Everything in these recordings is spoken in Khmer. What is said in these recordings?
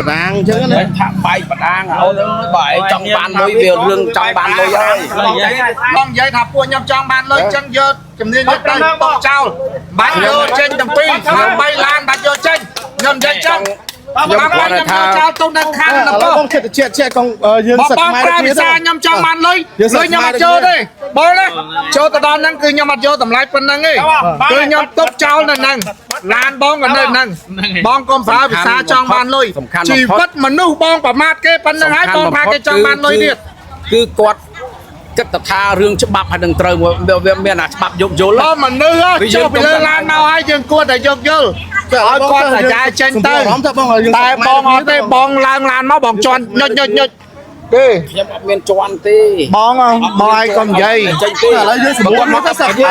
rang chứ đấy thả bay bật ang bởi trong ban lối việc rừng trong ban lối ơi con dây thả pua nhầm trong ban lối chân dơ chấm đi nhất đây bọc trao bán vô trên tầm pi nhầm bay lan bán vô trên nhầm dây chân nhầm quan là thả tôi đang khăn là không chết con dương bọc sạch bom mai ra xa nhầm trong ban lối lối nhầm mặt chơi đi bố đấy chơi tao đang cứ nhầm mặt vô tầm lại phân năng ấy cứ nhầm tốt trao là năng lan bong ở nơi năng bong con phá bị xa trong ban lối chỉ vất mà nu bong và mát cái phân năng hai bong pha cái trong ban lối điệt cứ quạt cái tập tha rương chấp bạc hay đừng trời miền nào bạc dột dột lắm mà nữ á cho bị lơ lan nào ai dừng cua để dột dột ở con là trai trên tay tay bong ở đây bong lan nó bong tròn nhột nhột nhột đi miền tròn tê bong không bong ai con dây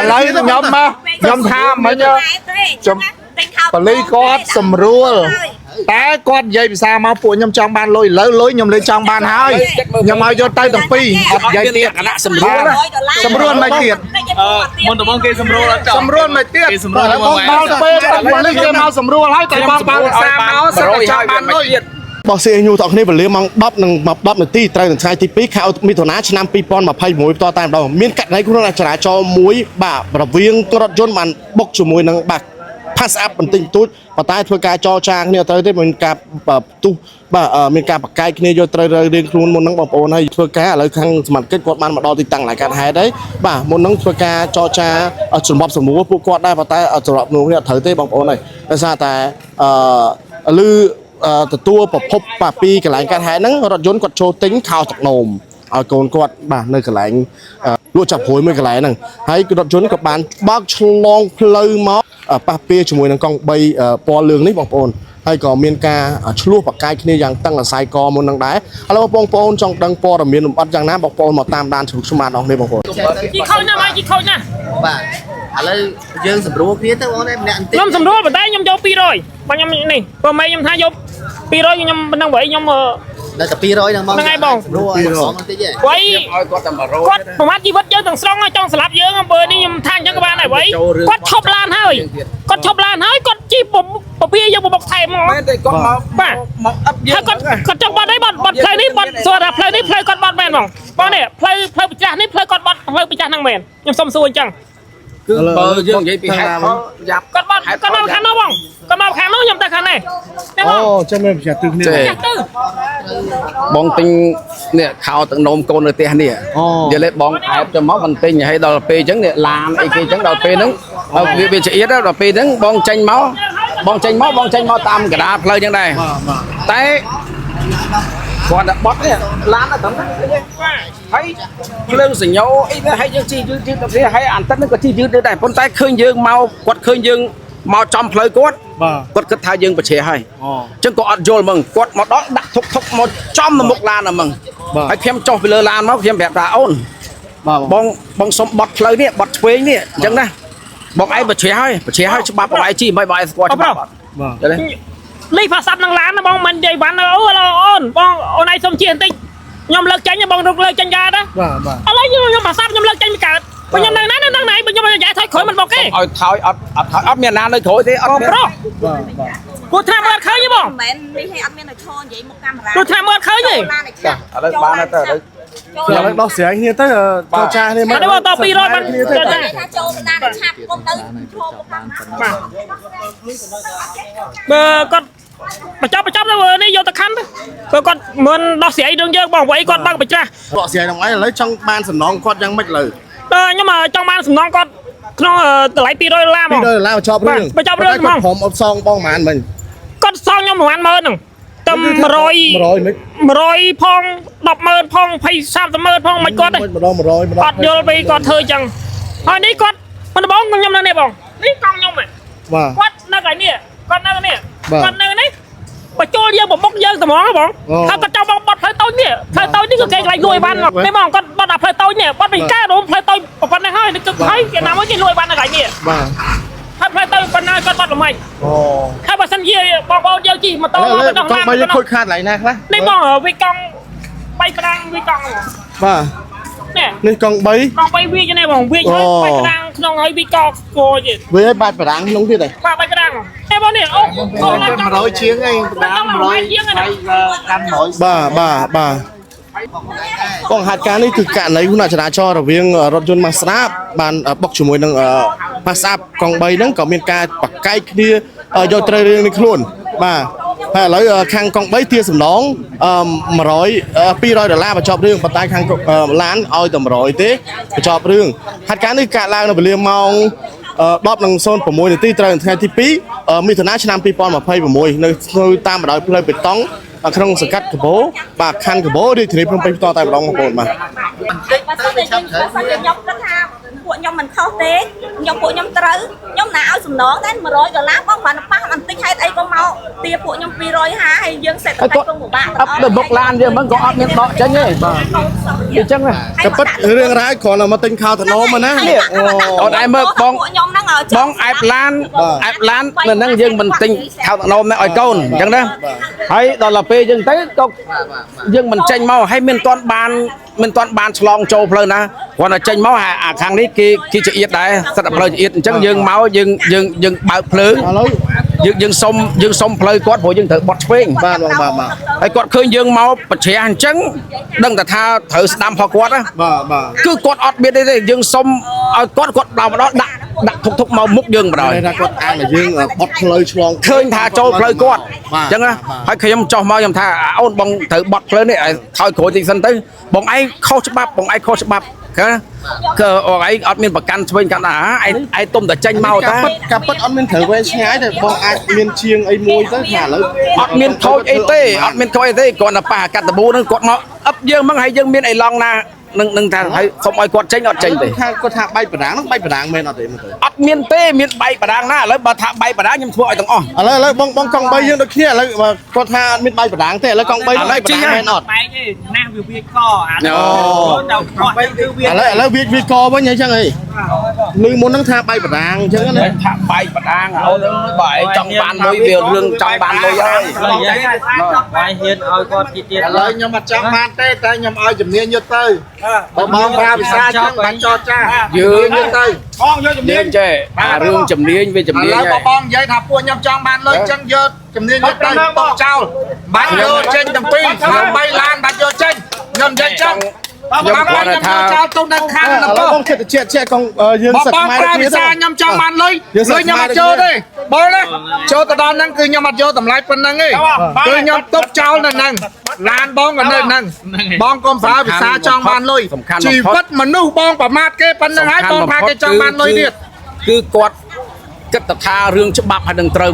lấy nhóm á nhóm tham mới nhá và lấy con sầm rùa té con dây sao mà phụ nhom trong ban lôi lối nhom lên trong ban hai nhom ao vô tay đồng pi dây tiệt sầm rùa mày tiệt môn tụi mong kia sầm rùa mày tiệt con bao phê con lên kia mau sầm rùa lấy tay bao xa máu sầm trong ban lôiบอกเสียอยู่ตอนนี้เป็นเรื่องมังบับหนึ่งบับหนึ่งตีไตรหนึ่งชายตีปีเขามีฐานะชนะปีปอนมาพายมวยต่อตามเรามีกัดในคุณราชราจอมวยบ่าประเวียงกระยนมันบกจมวยนังบักพัสอัพเป็นติงตุ้ดปะใต้ทัวร์การจอจางเนี่ยตอนที่มันการแบบตู้บ่ามีการปักไก่เนี่ยโยตรเรียงครูนมันนังบอกโอนให้ทัวร์การอะไรครั้งสมัครเก็ตกดมันมาดอติดตั้งหลายการหายได้บ่ามันนังทัวร์การจอจาสมบัติสมมุติว่าผู้กดได้ปะใต้สำหรับหนูเนี่ยถือเต้บอกโอนเลยแต่ซาแต่ลือตัวประพบป่าปีกับหลายการหายนั้นรถยนต์กดโชว์ติ้งข่าวจากนมเอาโกนกดบ่าในกับหลายรู้จับหวยไม่กับหลายนั่งให้รถยนต์กับบานบักชลองเพลย์มอป่าปีจมวยนังกองใบปอเลืองนี่บอกโอนให้ก่อเมียนกาชั่วปากกายที่นี่ยังตั้งแต่ไซกอมันดังได้แล้วปองปอนจงดังปอระเมียนอัดอย่างนั้นบอกปอนมาตามด้านถูกสมาร์ทออกในบอกโอนจีเข้าเนี่ยมาจีเข้าเนี่ยบ่าอะไรยืนสำรวจเพี้ยแต่ว่าเนี่ยยมสำรวจแบบได้ยมโยปีrồiบางยมนี่พอไม่ยมท้ายยมปีrồiยมเป็นนางไหวยมได้แต่ปีร้อยนางมองไงบ้างไว้กดประมาณชีวิตเยอะต่างสองจ้องสลับเยอะเบอร์นี่ยมทางจังกบาลไหนไว้กดชอบล้านเฮ้ยกดชอบล้านเฮ้ยกดจีบผมพี่ยังบอกไทยมั้งป่ะถ้ากดจังบอลได้บอลเพลย์นี่บอลส่วนเพลย์นี่เพลย์กดบอลแมนบ้างบอลเนี่ยเพลย์ประจักษ์นี่เพลย์กดบอลเพลย์ประจักษ์นางแมนยมสมส่วนจังเบอร์ยังไงปีให้เขายับกดบอลแข่งน้องบ้างกดบอลแข่งน้องยมแต่แข่งไหนโอ้จะไม่จะตึงเนี่ยบองติงเนี่ยข่าวตั้งนมโกนเลยเตี้ยเนี่ยเดี๋ยวเล็บบองแอบจะมอบันติงให้ดอลปีจังเนี่ยลามไอ้กี่จังดอลปีนึงวิเชียร์ดอลปีนึงบองจังม้อตามกระดาษเลยยังไงแต่ก่อนบอสเนี่ยล้านนะทั้งนั้นให้เรื่องสิ่งโย่ให้ยังชี้ยืดตรงนี้ให้อ่านตั้งนึกก็ชี้ยืดได้คนใต้เคยยืงเมากดเคยยืงเมาจอมเพลย์กดกระทายยืงประเชียให้จังก็อัดโยนมึงกดมาดอกดักทุกมาจอมมุกลานนะมึงให้เพียงจ่อไปเลยลานมั้งเพียงแบบตาอ้นบองสมบัติเลยเนี่ยบัตรเฟ้เนี่ยจังนะบอกไอ้ประเชียให้ฉบับบอกไอ้ชี้ไม่ใบสกอร์ฉบับรีภาษาหนังล้านนะบองมันใหญ่วันเราอ้นบองเอาในสมเชียนติยอมเลิกใจยอมบองเลิกใจยานะอะไรยอมภาษายอมเลิกใจไม่เกิดเพราะยอมในนั้นนั่งไหนเป็นยอมใหญ่ถอยขอยมันบอกแค่เอาถอยอัดเมียนานเลยถอยที่อัดเมียนกูทำเมื่อเคยยังบอกกูทำเมื่อเคยยังอะไรบ้านนั่นแต่เลยแล้วดอกเสียงเนี่ยตั้งจอจาเนี่ยมันได้ว่าต่อปีร้อยมันจอจาเบอร์ก็ประจับแล้วเบอร์นี่โยตะคันเบอร์ก็เหมือนดอกเสียเรื่องเยอะบอกไว้ก่อนบ้างไปจ้าดอกเสียตรงไหนเลยช่องบ้านสนองก็ยังไม่เลยnhưng mà trong ban sủng non con nó lấy pi đôi la mà pi đôi la cho bưngผมเอาซองบ้องมันmình conซองnhưng mà ăn mơn nè tầm rồi phong đọc mơn phong phải sao tầm mơn phong mày con đây ọt vôไปก่อนเธอจังthôi đi conมันบ้องcon nhom này bỏng đi con nhom này quát nó cái nè con nó cái nè con nó này bà cho giờ một bốc giờ tầm món đó bọnถ้าก็เจ้าบอลเพลย์โต้เนี่ยเพลย์โต้นี่ก็เก่งไรรวยบ้านหรอกไม่มองก็บอลเพลย์โต้เนี่ยบอลเป็นก้าโดนเพลย์โต้ปันในห้อยนี่ก็ให้แกนำไว้กินรวยบ้านอะไรเนี่ยถ้าเพลย์โต้ปันในก็บอลทำไมถ้าบอลสัญญาบอลเดียวจีมาโต้ไม่ต้องล่างไม่ได้คุยขาดไหลนะครับนี่มองวิกองไปกลางวิกองว่าเนี่ยนี่กองใบวิจะเนี่ยมองวิใช้ไปกลางน้องให้วิกองโกยวิให้บาดไปล้างลงที่ไหนไปกลาง ឯបងនេះអូឡើងចង់ 100 ជាងឯងដាម100 ជាងហ្នឹង កាន់100 បាទបងហេតុការណ៍នេះគឺករណីគ្រោះចរាចរណ៍រវាងរថយន្តម៉ាស្រាបបានបុកជាមួយនឹងម៉ាស្រាបកង់3ហ្នឹងក៏មានការបកកែកគ្នាយកត្រូវរឿងនេះខ្លួនបាទហើយឥឡូវខាងកង់3ទារសំណង$200បញ្ចប់រឿងប៉ុន្តែខាងឡានឲ្យតែ100ទេបញ្ចប់រឿងហេតុការណ៍នេះកើតឡើងនៅវេលាម៉ោង10:06នាទីត្រូវថ្ងៃទី2មិថុនាឆ្នាំ2026នៅតាមបណ្ដោយផ្លូវបេតុងក្នុងសង្កាត់កបោបាទខណ្ឌកបោរាជធានីភ្នំពេញបន្តតែម្ដងបងប្អូនបាទ បើសិនជាខ្ញុំគិតថាពួកខ្ញុំមិនខុសទេពួកខ្ញុំត្រូវខ្ញុំណាឲ្យសំណងតែ$100បងបានប៉ះបន្តិចហេតុអីក៏មកទាពួកខ្ញុំ250ហើយយើងសេដ្ឋកិច្ចក៏ពិបាក អត់ទៅបុកឡានយើងមិនក៏អត់មានដកចេញទេបាទអញ្ចឹង តែពិតរឿងរ៉ាវគ្រាន់តែមកទិញខោថ្នមណានេះ អត់ឯមើលបងអែបឡាននៅហ្នឹងយើងមិនទិញខោថ្នមនេះឲ្យកូនអញ្ចឹងណាហើយដល់ទៅពេលយើងទៅក៏យើងមិនចេញមកហើយមិនទាន់បានឆ្លងចូលផ្លូវណាគ្រាន់តែចេញមកអាខាងនេះគេជាអៀតដែរសិតតែផ្លូវជាអៀតអញ្ចឹងយើងមកយើងបើកភ្លើងឥឡូវយើងសុំផ្លូវគាត់ព្រោះយើងត្រូវបត់ឆ្វេងបាទហើយគាត់ឃើញយើងមកប្រជ្រះអញ្ចឹងដឹងតែថាត្រូវស្ដាំផងគាត់ណាបាទគឺគាត់អត់មានទេយើងសុំឲ្យគាត់ដល់ម្ដងដាក់ធុកមកមុខយើងម្ដងថាគាត់អាងតែយើងបត់ផ្លូវឆ្លង ឃើញថាចូលផ្លូវគាត់អញ្ចឹងណាហើយខ្ញុំចុះមកខ្ញុំថាអូនបងត្រូវបត់ផ្លូវនេះឲ្យថយក្រួយតិចសិនទៅបងឯងខុសច្បាប់គឺអងឯងអត់មានប្រកាន់ឆ្វេងកាន់ឯងទុំតែចេញមកតែការពិតអត់មានត្រូវវែងឆ្ងាយតែបងអាចមានជាងអីមួយទៅថាឥឡូវអត់មានខូចអីទេគ្រាន់តែប៉ះកាត់ដបូហ្នឹងគាត់មកអឹបយើងហ្នឹងហើយយើងមានអីឡងណានឹងថាហើយសុំឲ្យគាត់ចេញអត់ចេញទេគាត់ថាបែកបណ្ដាងហ្នឹងបែកបណ្ដាងមែនអត់ទេមើលទៅអត់មានទេមានបែកបណ្ដាងណាឥឡូវបើថាបែកបណ្ដាងខ្ញុំធ្វើឲ្យទាំងអស់ឥឡូវបងកង់3យើងដូចគ្នាឥឡូវគាត់ថាអត់មានបែកបណ្ដាងទេឥឡូវកង់3បែកបណ្ដាងមែនអត់បែកទេណាវាវាកអានោះដល់ក្រោយគឺវាឥឡូវវាកវិញអញ្ចឹងហីលឺមុនហ្នឹងថាបែកបណ្ដាងអញ្ចឹងណាថាបែកបណ្ដាងអូនបើឯងចង់បានលុយវារឿងចង់បានលុយហើយបាយហ៊ានឲ្យគាត់ទៀតឥឡូវខ្ញុំអត់ចង់បានទេតែខ្ញុំឲ្យជំនាញយកទៅបងប្រើភាសាចឹងបាញ់ចរចាយើងយកទៅបងយកជំនាញចេះអារឿងជំនាញវាជំនាញឥឡូវបងនិយាយថាពួកខ្ញុំចង់បានលុយចឹងយកជំនាញយកទៅបោកចោលបាច់យកចេញទាំងពីរខ្ញុំ3ឡានបាច់យកចេញខ្ញុំនិយាយចឹងខ្ញុំគាត់ថាចោលទុំដល់ខាងណាបងចិត្តជាកង់យើងសឹកខ្មែរគ្នាទេខ្ញុំចង់បានលុយខ្ញុំអត់ចូលទេបងណាចូលទៅដល់ហ្នឹងគឺខ្ញុំអត់យកតម្លៃប៉ុណ្្នឹងទេគឺខ្ញុំទុកចោលនៅហ្នឹងឡានបងក៏នៅហ្នឹងបងកុំប្រើភាសាចង់បានលុយជីវិតមនុស្សបងប្រមាថគេប៉ុណ្្នឹងហើយបងថាគេចង់បានលុយទៀតគឺគាត់គិតថារឿងច្បាប់ហើយនឹងត្រូវ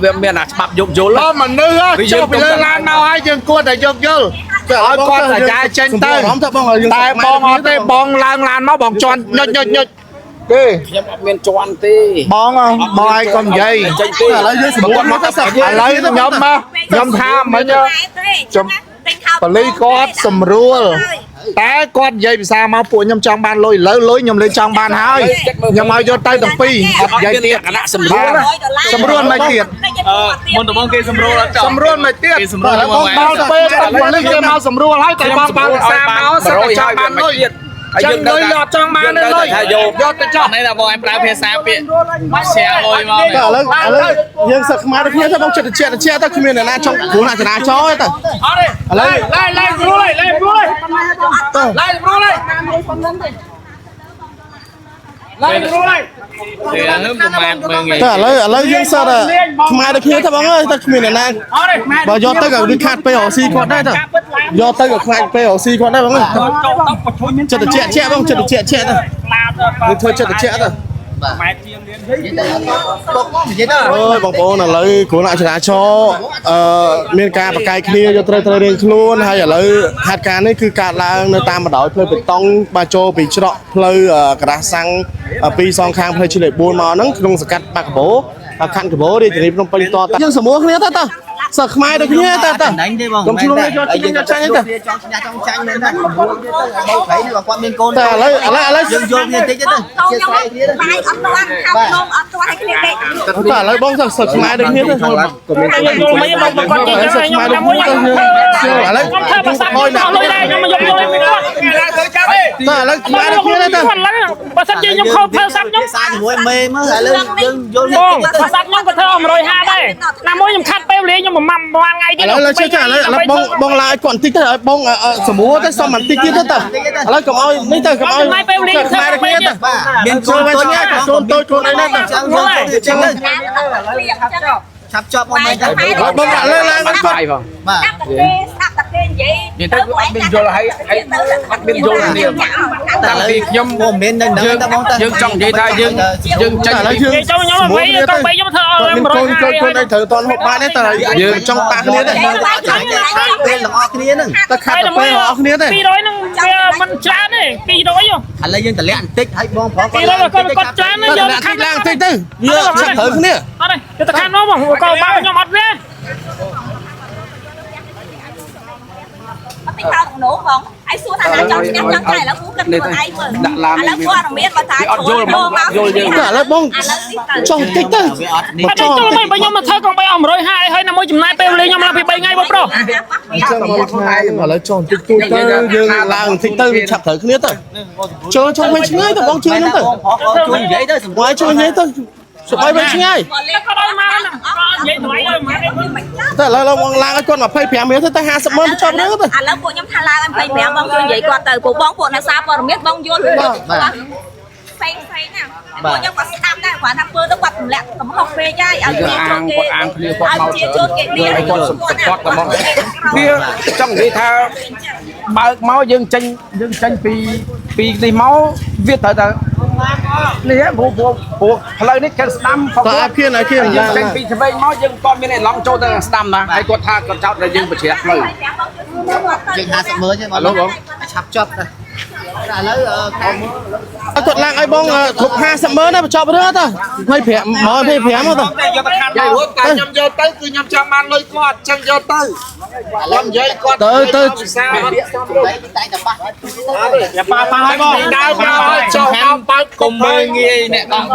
វាមានអាច្បាប់យកយល់បងមនុស្សចុះពីលើឡានមកហើយយើងគួរតែយកយល់ទៅឲ្យគាត់អាចារ្យចេញទៅតែបងអត់ទេបងឡើងឡានមកបងជន់ញុចទេខ្ញុំអត់មានជន់ទេបងឯងកុំនិយាយចេញទេឥឡូវយើងសម្រួលមកទៅសឹកឥឡូវខ្ញុំថាមិញបលីគាត់សម្រួលតែគាត់និយាយភាសាមកពួកខ្ញុំចង់បានលុយឥឡូវលុយខ្ញុំលេងចង់បានហើយខ្ញុំឲ្យយកទៅទាំងពីរអត់និយាយទៀតគណៈសម្រួលមិនទៀតមុនដំបងគេសម្រួលអត់ចង់សម្រួលមិនទៀតបងដល់ពេលបលីគេមកសម្រួលហើយតែបងបើភាសាមកសិតចង់បានលុយចឹងលុយអត់ចង់បានទេលុយយកទៅចោះនេះថាបងឯងប្រើភាសាពាក្យឈែលុយមកឥឡូវយើងសឹកខ្មែរដូចគ្នាទៅបងចិត្តតិចទៅគ្មានអ្នកណាចង់គ្រោះចរាចរណ៍ទេអត់ទេឥឡូវឡើងស្រួលហើយឡើងស្រួលហើយឡើងស្រួលហើយហ្នឹងប្រហែលមើងតែឥឡូវយើងសើខ្មែរដូចគ្នាទៅបងអើយតែគ្មានអ្នកណាបើយកទៅក៏វាខាត់ពេលរកស៊ីគាត់ដែរទៅយកទៅក៏ខ្លាចពេលរកស៊ីគាត់ដែរបងចិត្តតិចបងចិត្តតិចទៅយើងធ្វើចិត្តតិចទៅម៉ែជាងលៀននិយាយទៅអូយបងប្អូនឥឡូវគ្រោះចរាចរណ៍មានការបកកាយគ្នាយកត្រូវរៀងខ្លួនហើយឥឡូវហេតុការណ៍នេះគឺកើតឡើងនៅតាមបណ្ដោយផ្លូវបេតុងបាទចូលពីច្រកផ្លូវកដាសាំងពីសងខាងផ្លូវឆ្នេរ4មកហ្នឹងក្នុងសង្កាត់បាក់កបោខណ្ឌកបោរាជធានីភ្នំពេញតតយើងសម្រួលគ្នាទៅសើខ្មែរដូចគ្នាទៅខ្ញុំឆ្លងយកចាញ់ទៅចង់ចាញ់មែនទេ9ទៅបើព្រៃនេះបើគាត់មានកូនតែឥឡូវយើងយកវាតិចទៅជាស្រ័យទៀតបាយអត់ទាន់ខាប់នំអត់ទាន់ឲ្យគ្នាទេតែឥឡូវបងសើខ្មែរដូចគ្នាទៅខ្ញុំមិនបងគាត់ចេញខ្ញុំមួយឥឡូវខ្ញុំធ្វើភាសាអត់លុយដែរខ្ញុំមកយកលុយពីគាត់ តែឥឡូវស្មើគ្នាទេ គាត់ឡើងបើសិនជាខ្ញុំខោធ្វើសាប់ខ្ញុំ សាជាមួយមេមើលឥឡូវយើងយល់ បងបើសាប់ខ្ញុំក៏ធ្វើ150ដែរណាមួយខ្ញុំខាត់ពេលវេលាខ្ញុំប្រហែលថ្ងៃទៀត ឥឡូវជឿថាឥឡូវបងឡាយគាត់បន្តិចទៅឲ្យបងសម្រួលទៅសុំបន្តិចទៀតទៅឥឡូវកុំឲ្យនេះទៅកុំឲ្យខ្មែរគ្នាទៅ មានកូនតូចកូនតូចខ្លួនឯងទៅចឹងឆាប់ចប់មកមិនទៅ បងលើឡើងគាត់ បាយផង បាទ ស្ដាប់តែគេនិយាយ និយាយទៅអត់មានយល់ឲ្យអត់មានយល់គ្នាតាំងពីខ្ញុំ មិនមែននឹងទៅបងទៅ យើងចង់និយាយថាយើងចាញ់ ឥឡូវ ពី យើង គេចូលខ្ញុំអ្វីក៏បីខ្ញុំធ្វើឲ្យ មានកូនឯងត្រូវតន់ហូបបាយទេតែយើងចង់ប៉ះគ្នាទេ ពេលទាំងអស់គ្នាហ្នឹង តែខាត់ទៅពេលអស់គ្នាទេ 200នឹងវាមិនច្រើនទេ200 ឥឡូវយើងតម្លាក់បន្តិចឲ្យបងប្រុស 200គាត់ច្រើនណាស់យក ខាត់ឡើងបន្តិចទៅវាឆាប់ត្រូវគ្នា អត់ទេទៅខាងនោះបងក៏មកខ្ញុំអត់វា ពីខោក្នុងផងឯសួរថាណាចង់ឈ្នះចង់តែឥឡូវគូគិតខ្លួនឯងមើលឥឡូវគាត់មានបើថាចូលមក ឥឡូវបងចង់តិចទៅ វាអត់នេះ បើចូលមកបើខ្ញុំមកធ្វើកង3អស់150ហើយណាមួយចំណាយពេលវេលាខ្ញុំឡើងពី3ថ្ងៃបងប្រុស អញ្ចឹងមកថ្ងៃឥឡូវចង់តិចតួចទៅយើងឡើងបន្តិចទៅវាឆាប់ត្រូវគ្នាទៅចូលវិញឆ្ងាយទៅបងជួយហ្នឹងទៅ ជួយនិយាយទៅសម្រួល បាយជួយនិយាយទៅសុបាយវិញឆ្ងាយ ក៏ដល់មកហ្នឹងនិយាយថ្លៃឲ្យមក តែឥឡូវបងឡើងឲ្យគាត់25រៀលទៅតែ50ម៉ឺនចប់រឿងទៅ ឥឡូវពួកខ្ញុំថាឡើងឲ្យ25បងជួយនិយាយគាត់ទៅពួកបងពួកអ្នកសារព័ត៌មានបងយល់គាត់ផ្សេងណាពួកខ្ញុំក៏ស្ដាប់ដែរគាត់ថាធ្វើទៅគាត់ទម្លាក់កំហុសពេកហើយឲ្យជាជូនគេឲ្យជាជូនគេនេះ ឲ្យគាត់សពតរបស់វាចង់និយាយថាបើកមកយើងចេញពីនេះមកវាត្រូវតែនេះព្រោះផ្លូវនេះគេស្ដាំផង តើអាគៀន យើងចេញពីឆ្វេងមកយើងក៏មានឯឡង់ចូលទៅស្ដាំណាហើយគាត់ថាគាត់ចោទតែយើងបច្រាស់ផ្លូវ យើង50មើលទេបងឆាប់ចប់ទៅឥឡូវខំ គាត់ឡើងឲ្យបងគ្រប់50ម៉ឺនណាបញ្ចប់រឿងទៅ25មកទៅ យកទៅខាត់មកតែខ្ញុំយកទៅគឺខ្ញុំចង់បានលុយគាត់ចឹងយកទៅខ្ញុំនិយាយគាត់ ទៅ សារអត់ តែតែប៉ះ อย่าប៉ះឲ្យបងដើរមកចុះមកបើកកុំមើលងាយអ្នកកង់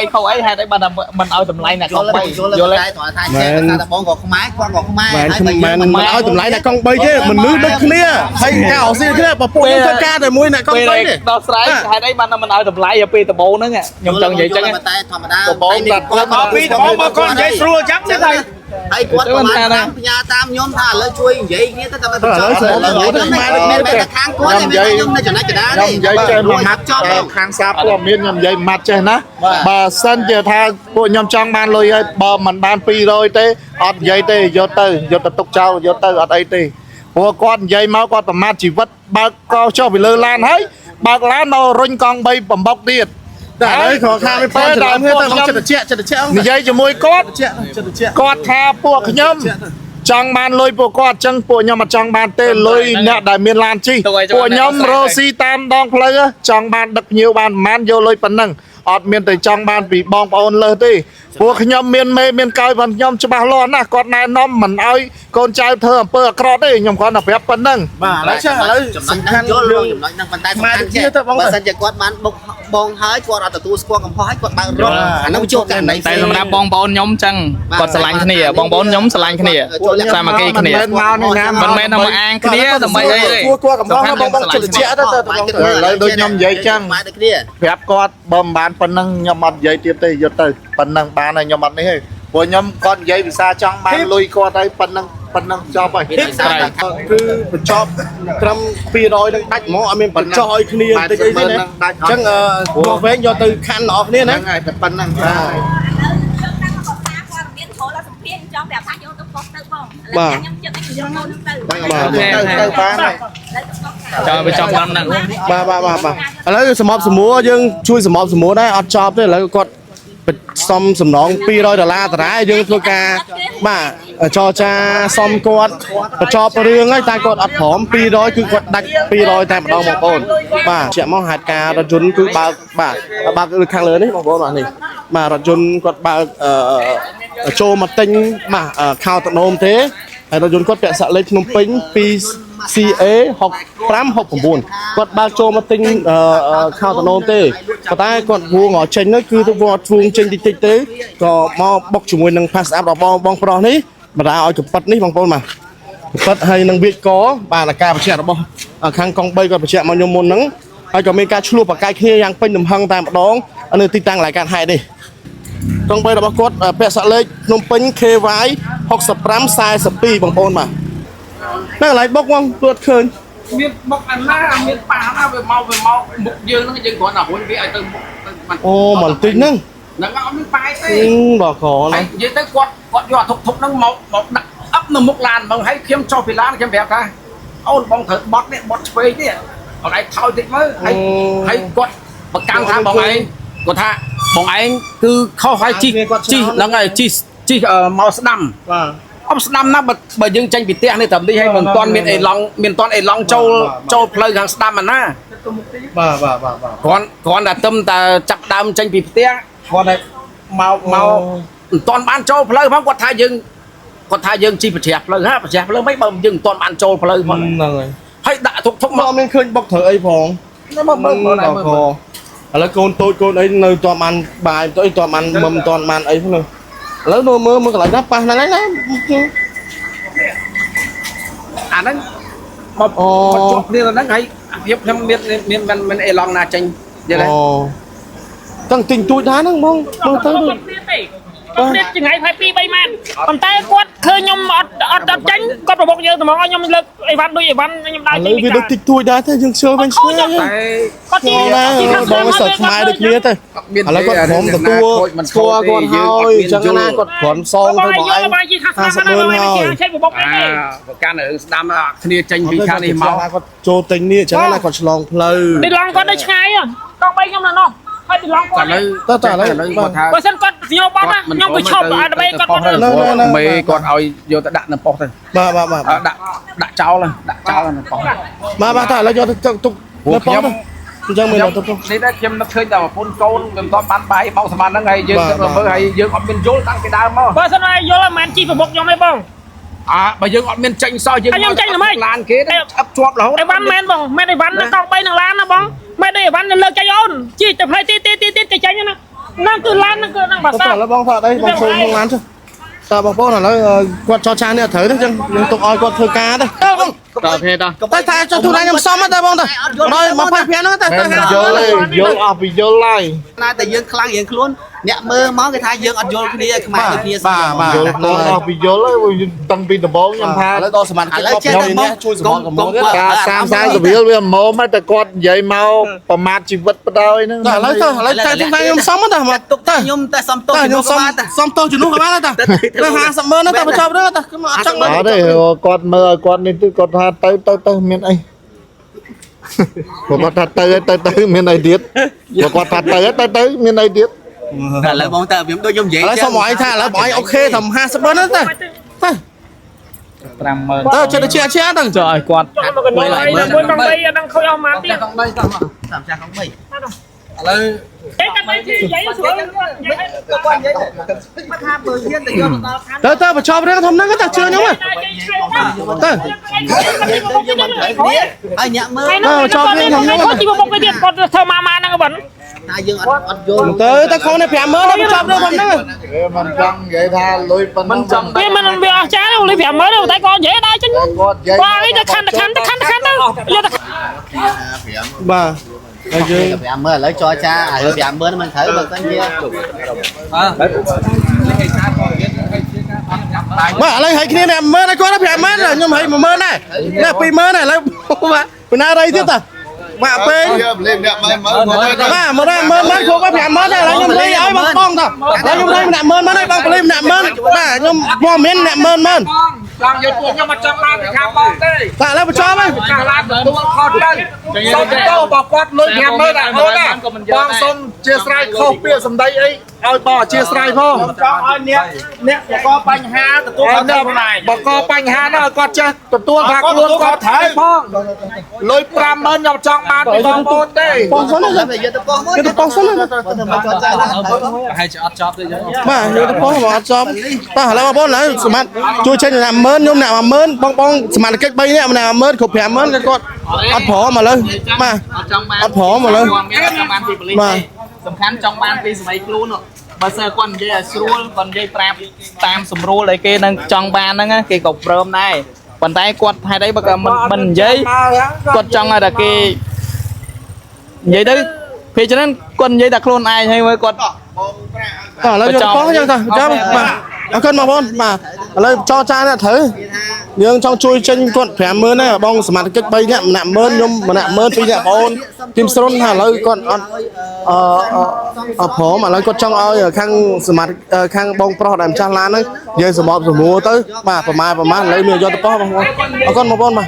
3ខោអីហេតុអីបានមិនឲ្យតម្លៃអ្នកកង់3 យល់តែគាត់ថាចេះតែបងក៏ខ្មែរគាត់ក៏ខ្មែរ មិនឲ្យតម្លៃអ្នកកង់3ទេមនុស្សដូចគ្នាហើយការអស់ស៊ីគ្នាបើពួកខ្ញុំធ្វើការតែមួយអ្នកកង់3ទេ ដល់ស្រ័យហេតុអីបានមិនឲ្យតម្លៃទៅពេលដំបូងហ្នឹងខ្ញុំចង់និយាយចឹង តែធម្មតា ដំបូងគាត់ពីដំបូងមកគាត់និយាយស្រួលចឹងទេតែ ហើយគាត់ក៏បានតាមផ្ញើតាមខ្ញុំថាឥឡូវជួយនិយាយគ្នាទៅតែមិនចប់តែខាងគាត់ខ្ញុំនៅចំណុចកណ្ដាលទេ និយាយចេះមួយម៉ាត់ចប់ខាងសារព័ត៌មានខ្ញុំនិយាយម៉ាត់ចេះណាបើសិនជាថាពួកខ្ញុំចង់បានលុយហើយបើមិនបាន200ទេអត់និយាយទេយកទៅទុកចោលយកទៅអត់អីទេព្រោះគាត់និយាយមកគាត់ប្រមាថជីវិតបើកកោចុះពីលើឡានហើយបើកឡានមករុញកង់3បំបុកទៀត តែឥឡូវខកខានមិនផងច្រឡំគ្នាទៅបងចិត្តតិចនិយាយជាមួយគាត់គាត់ថាពួកខ្ញុំចង់បានលុយពួកគាត់អញ្ចឹងពួកខ្ញុំអត់ចង់បានទេលុយអ្នកដែលមានឡានជិះពួកខ្ញុំរស់ស៊ីតាមដងផ្លូវចង់បានដឹកភ្ញៀវបានប្រហែលយកលុយប៉ុណ្ណឹងអត់មានតែចង់បានពីបងប្អូនលើសទេពួកខ្ញុំមានមេមានកោយផងខ្ញុំច្បាស់លាស់ណាស់គាត់ណែនាំមិនឲ្យកូនចៅធ្វើអំពើអាក្រក់ទេខ្ញុំគ្រាន់តែប្រាប់ប៉ុណ្ណឹង បាទឥឡូវសំខាន់ យល់ចំណុចហ្នឹងប៉ុន្តែសំខាន់ជាបើសិនជាគាត់បានបុកបងហើយគាត់អត់ទទួលស្គាល់កំហុសហើយគាត់បើករត់អានោះជួបករណី តែសម្រាប់បងប្អូនខ្ញុំចឹងគាត់ស្រឡាញ់គ្នាបងប្អូនខ្ញុំស្រឡាញ់គ្នាសាមគ្គីគ្នាមិនមែនថាមកអាងគ្នាដើម្បីអីទេ គាត់កំហុសបងចិត្តតិចទៅ ឥឡូវដូចខ្ញុំនិយាយចឹង ខ្មែរដូចគ្នា ប្រាប់គាត់បើមិនបានប៉ុណ្ណឹងខ្ញុំអត់និយាយទៀតទេយកទៅប៉ុណ្ណឹងបានហើយខ្ញុំអត់នេះទេព្រោះខ្ញុំគាត់និយាយភាសាចង់បានលុយគាត់ហើយប៉ុណ្ណឹងចប់ហើយ គឺបញ្ចប់ត្រឹម200នឹងដាច់ហ្មងអត់មានបញ្ចុះឲ្យគ្នាបន្តិចអីទេណាអញ្ចឹងមកវិញយកទៅខាន់ដល់គ្នាណា ហ្នឹងហើយតែប៉ុណ្ណឹងបាទ យើងđang có một pha qua biến thổ là sụp phiên cho đẹp thay vô tôi có tự bông làខ្ញុំជិតខ្ញុំយកមកទៅ ទៅបានហើយ ចូលទៅចំតាមហ្នឹង បាទឥឡូវសម្របសម្រួលយើងជួយសម្របសម្រួលដែរអត់ចប់ទេឥឡូវគាត់សំសំណង$200តារាយើងធ្វើការបាទចរចាសំគាត់បញ្ចប់រឿងហើយតែគាត់អត់ព្រម200គឺគាត់ដាច់200តែម្ដងបងប្អូនបាទជាក់មកហេតុការរថយន្តគឺបើកខាងលើនេះបងប្អូនបាទនេះបាទរថយន្តគាត់បើកចូលមកទិញបាទខោតនោមទេហើយរថយន្តគាត់ពាក់សាក់លេខភ្នំពេញ2CA 6569គាត់បើកចូលមកទិញខោតនោមទេប៉ុន្តែគាត់វងចេញនោះគឺទៅវងចេញតិចទេក៏មកបុកជាមួយនឹង pass up របស់បងប្រុសនេះបណ្ដាឲ្យកប៉ិតនេះបងប្អូនបាទកប៉ិតហើយនឹងវាចកបាទការបញ្ជាក់របស់ខាងកង់3គាត់បញ្ជាក់មកខ្ញុំមុនហ្នឹង ហើយក៏មានការឆ្លោះប្រកែកគ្នាយ៉ាងពេញទំហឹងតែម្ដងនៅទីតាំងកន្លែងកើតហេតុនេះកង់3របស់គាត់ពាក់សាក់លេខភ្នំពេញ KY 6542បងប្អូនបាទនៅកន្លែងបុកបងគាត់ឃើញ មានបុកអាណាមានប៉ាណាវាមកមុខយើងហ្នឹងយើងគ្រាន់តែរុញវាឲ្យទៅមុខទៅ អូមកបន្តិចហ្នឹង ហ្នឹងអត់មានប៉ែទេ បាទក្រណា និយាយទៅគាត់យកធុកហ្នឹងមកដាក់អប់នៅមុខឡានបងហើយខ្ញុំចុះពីឡានខ្ញុំប្រាប់ថាអូនបងត្រូវបត់នេះបត់ឆ្វេងនេះបងឯងថយតិចមើលហើយគាត់ប្រកាន់ថាបងឯងគាត់ថាបងឯងគឺខុសហើយជីហ្នឹងហើយជីមកស្ដាំបាទអបស្ដាំណាបើយើងចេញពីផ្ទះនេះត្រឹមនេះហើយមិនទាន់មានអីឡង់ចូលផ្លូវខាងស្ដាំអាណាបាទគ្រាន់តែទឹមតែចាប់ដើមចេញពីផ្ទះគាត់តែមកមិនទាន់បានចូលផ្លូវផងគាត់ថាយើងជីប្រជ្រះផ្លូវប្រជ្រះផ្លូវមិនបើយើងមិនទាន់បានចូលផ្លូវផងហ្នឹងហើយដាក់ធុកមកមានឃើញបុកត្រូវអីផងមើលឥឡូវកូនតូចកូនអីនៅទាន់បានបាយទៅទាន់បានមុំទាន់បានអីហ្នឹងឥឡូវមើលកន្លែងណាប៉ះហ្នឹងណាអាហ្នឹងមកជួបគ្នាហ្នឹងហើយភាពខ្ញុំមានអេឡង់ណាចេញយល់ទេទាំងទិញទួយដែរហ្នឹងបងមើលទៅគាត់ចង្អៃផៃ2 3ម៉ែត្រប៉ុន្តែគាត់ឃើញខ្ញុំអត់ចេញគាត់ប្រមុខយើងត្មងឲ្យខ្ញុំលើកអីវ៉ាន់ដូចអីវ៉ាន់ខ្ញុំដើរចេញវាដូចតិចទួយដែរទេយើងឈើវិញឆ្ងាយគាត់ទីបងមិនសើខ្មែរដូចគ្នាទេឥឡូវគាត់ព្រមទទួលស្គាល់គាត់ហើយអញ្ចឹងណាគាត់គ្រាន់សងទៅបងឯង50 ម៉ឺនហើយចេញប្រមុខអីទេប្រកាន់រឿងស្ដាំគ្នាចេញពីខាងនេះមកគាត់ចូលទិញនេះអញ្ចឹងណាគាត់ឆ្លងផ្លូវទីឡងគាត់ទៅឆ្ងាយកង់3ខ្ញុំនៅនោះហើយទីឡងគាត់ទៅគាត់ថាបើសិនគាត់ញោមបោះខ្ញុំទៅឈប់ដើម្បីគាត់មេគាត់ឲ្យយកទៅដាក់នៅប៉ុស្តិ៍ទៅបាទដាក់ចោលនៅប៉ុស្តិ៍បាទតែឥឡូវយកទៅទុកនៅប៉ុស្តិ៍អញ្ចឹងមិនទៅនេះដែរខ្ញុំនឹកឃើញតែប្រពន្ធកូនមិនទាន់បានបាយមកសម្បត្តិហ្នឹងហើយយើងទៅមើលហើយយើងអត់មានយល់តាំងពីដើមមកបើសិនឲ្យយល់មិនមែនជីប្រមុខខ្ញុំទេបងបើយើងអត់មានចេញសោះយើងខ្ញុំចេញល្មិចឡានគេអត់ជាប់រហូតអីវ៉ាន់មែនបងមែនអីវ៉ាន់នៅកង់3នឹងឡានណាបងមែនអីវ៉ាន់នៅលើចេញអូនជីទៅផ្លូវទីទៅចេញណាហ្នឹងគឺឡានហ្នឹងគឺហ្នឹងបាសាឥឡូវបងផាត់អីបងចូលក្នុងឡានចុះតើបងប្អូនឥឡូវគាត់ចោះចាននេះត្រូវទេចឹងយើងទុកឲ្យគាត់ធ្វើការទេបងតើភេទតែថាចុះទូខ្ញុំសមតែបងតែដល់25ហ្នឹងតែយល់អស់ពីយល់ហើយណាតែយើងខ្លាំងយើងខ្លួនអ្នកមើលមកគេថាយើងអត់យល់គ្នាខ្មែរដូចគ្នាបាទយល់អស់ពីយល់ហើយតាំងពីដំបូងខ្ញុំថាឥឡូវដល់សមត្ថកិច្ចគាត់នេះជួយសមាគមទៀតការ30វាលវាមុំតែគាត់និយាយមកប្រមាថជីវិតបដ ாய் ហ្នឹងឥឡូវតែខ្ញុំសមតែមកទុកតែខ្ញុំតែសំទោសខ្ញុំសមទោសជំនួសក៏បានតែ50ម៉ឺនតែបញ្ចប់រឿងតែខ្ញុំអត់ចង់មើលអត់ទេគាត់មើលឲ្យគាត់នេះគឺគាត់ថាទៅមានអីគាត់ថាទៅមានអីទៀតគាត់ថាទៅមានអីទៀតតែឥឡូវបងតើខ្ញុំដូចខ្ញុំនិយាយឥឡូវសុំឲ្យថាឥឡូវបងឯងអូខេត្រឹម50ម៉ឺនទេ50000ទៅចិត្តជាទៅចុះឲ្យគាត់មួយកង់3អានឹងខូចអស់មកទៀតកង់3តាមចាស់កង់3ឥឡូវតែកាន់តែនិយាយស្រួលគាត់និយាយមកថាបើយើងទៅយកដល់ខាងទៅបញ្ចប់រឿងធំហ្នឹងតែជឿខ្ញុំទៅហើយអ្នកមើលបញ្ចប់រឿងធំហ្នឹងគាត់ជីវមុខទៅទៀតគាត់ធ្វើមកហ្នឹងក៏ប៉ុន្តែថាយើងអត់យល់ទៅខំនេះ50000ទៅបញ្ចប់រឿងធំហ្នឹងមិនចង់និយាយថាលុយប៉ុណ្ណឹងវាអស់ចាលុយ50000តែគាត់និយាយដែរចឹងគាត់អីទៅខាន់ទៅយកទៅបាទហើយយើង50000ឥឡូវចរចាឥឡូវ50000មិនត្រូវបើគាត់និយាយបាទឥឡូវឲ្យគ្នា10000ឲ្យគាត់50000ខ្ញុំឲ្យ10000ដែរនេះ20000ដែរឥឡូវបាទពីណារៃទៀតតាបាទពេងលេងអ្នក10000បាទ10000គ្រូក៏50000ដែរឥឡូវខ្ញុំលេងឲ្យបងបងតាឥឡូវខ្ញុំលេងម្នាក់10000ឲ្យបងលេងម្នាក់10000បាទខ្ញុំមកមានអ្នក10000ចង់យកពួកខ្ញុំមកចាំបានពីខាងបងទេបាទឥឡូវបញ្ចប់ហើយខាងឡានទទួលខុសទៅសុំទៅបើគាត់លុយ50000ដែរអូនណាបងសុំជាស្រ័យខុសពាក្យសម្ដីអីឲ្យបងអធិស្ឋានផងចង់ឲ្យអ្នកបកបញ្ហាទទួលខុសត្រូវផងបកបញ្ហានោះឲ្យគាត់ចេះទទួលថាខ្លួនគាត់ត្រូវផងលុយ50000ខ្ញុំចង់បានពីបងប្អូនទេបងសុំទៅយកទៅបងមកទៅបងសុំទៅមកចរចាឡើងប្រហែលជាអត់ចប់ទេចឹងបាទយកទៅបងមកអត់ចប់តោះឥឡូវបងប្អូនឥឡូវសម្រាប់ជួយចេញ10000ខ្ញុំអ្នក10000បងសមាជិក3នាក់ម្នាក់10000គ្រប់50000គាត់អត់ព្រមឥឡូវបាទអត់ព្រមឥឡូវមានចង់បានពីប៉ូលីសទេសំខាន់ចង់បានពីសម័យខ្លួនបើសិនគាត់និយាយឲ្យស្រួលគាត់និយាយប្រាប់តាមស្រួលឲ្យគេនឹងចង់បានហ្នឹងគេក៏ព្រមដែរប៉ុន្តែគាត់ហេតុអីបើមិននិយាយគាត់ចង់ឲ្យតែគេ vậy đấy phía cho nên con vậy đặt luôn ai hay mới con ឥឡូវយកប៉ោះយ៉ាងទៅចាំបាទអរគុណបងប្អូនបាទឥឡូវចរចានេះត្រូវយើងចង់ជួយចេញគាត់ 50000 ដែរបងសមាជិក3នាក់ម្នាក់10000ខ្ញុំម្នាក់10000 2នាក់បងប្អូនទីមស្រុនថាឥឡូវគាត់អត់ព្រមឥឡូវគាត់ចង់ឲ្យខាងសមាជិកខាងបងប្រុសដែលម្ចាស់ឡានហ្នឹងយើងសម្របសម្រួលទៅបាទប្រមាណឥឡូវមានយកទៅប៉ោះបងប្អូនអរគុណបងប្អូនបាទ